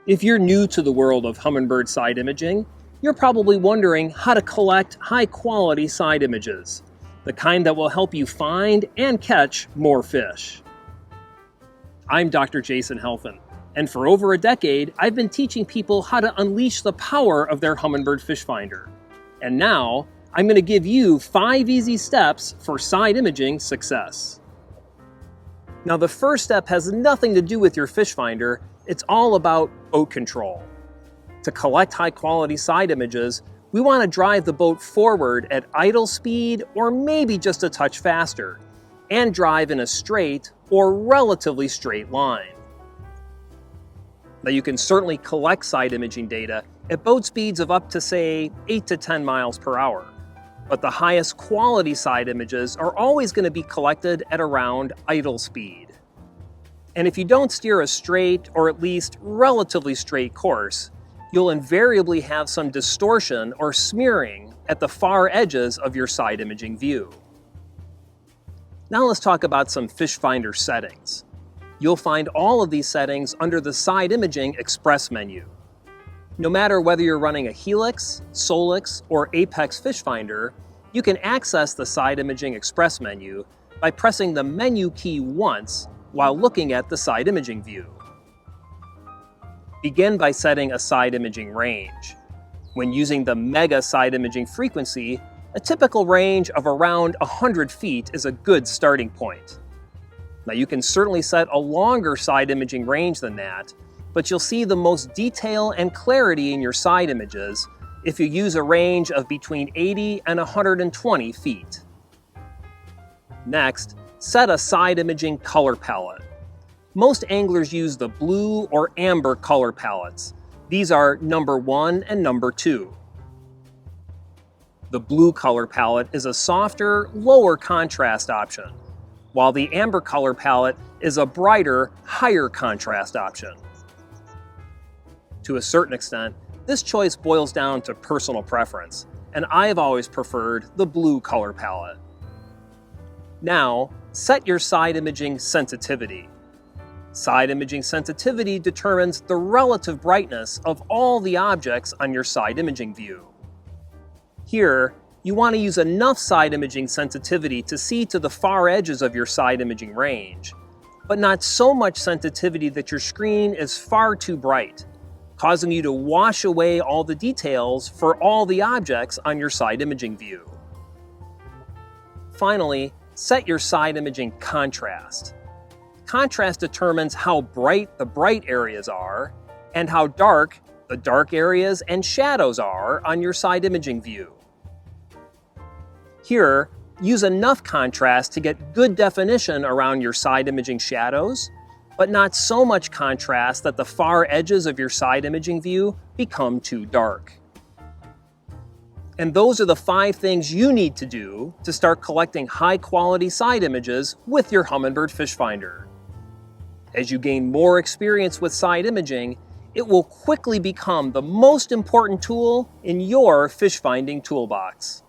If you're new to the world of Humminbird side imaging, you're probably wondering how to collect high-quality side images, the kind that will help you find and catch more fish. I'm Dr. Jason Helfand, and for over a decade, I've been teaching people how to unleash the power of their Humminbird fish finder. And now, I'm going to give you 5 easy steps for side imaging success. Now, the first step has nothing to do with your fish finder. It's all about boat control. To collect high-quality side images, we want to drive the boat forward at idle speed or maybe just a touch faster, and drive in a straight or relatively straight line. Now, you can certainly collect side imaging data at boat speeds of up to, say, 8 to 10 miles per hour. But the highest quality side images are always going to be collected at around idle speed. And if you don't steer a straight or at least relatively straight course, you'll invariably have some distortion or smearing at the far edges of your side imaging view. Now let's talk about some fish finder settings. You'll find all of these settings under the Side Imaging Express menu. No matter whether you're running a Helix, Solix, or Apex fish finder, you can access the Side Imaging Express menu by pressing the menu key once while looking at the side imaging view. Begin by setting a side imaging range. When using the mega side imaging frequency, a typical range of around 100 feet is a good starting point. Now, you can certainly set a longer side imaging range than that, but you'll see the most detail and clarity in your side images if you use a range of between 80 and 120 feet. Next, set a side imaging color palette. Most anglers use the blue or amber color palettes. These are number 1 and number 2. The blue color palette is a softer, lower contrast option, while the amber color palette is a brighter, higher contrast option. To a certain extent, this choice boils down to personal preference, and I've always preferred the blue color palette. Now, set your side imaging sensitivity. Side imaging sensitivity determines the relative brightness of all the objects on your side imaging view. Here, you want to use enough side imaging sensitivity to see to the far edges of your side imaging range, but not so much sensitivity that your screen is far too bright, causing you to wash away all the details for all the objects on your side imaging view. Finally, set your side imaging contrast. Contrast determines how bright the bright areas are and how dark the dark areas and shadows are on your side imaging view. Here, use enough contrast to get good definition around your side imaging shadows, but not so much contrast that the far edges of your side imaging view become too dark. And those are the 5 things you need to do to start collecting high-quality side images with your Humminbird fish finder. As you gain more experience with side imaging, it will quickly become the most important tool in your fish finding toolbox.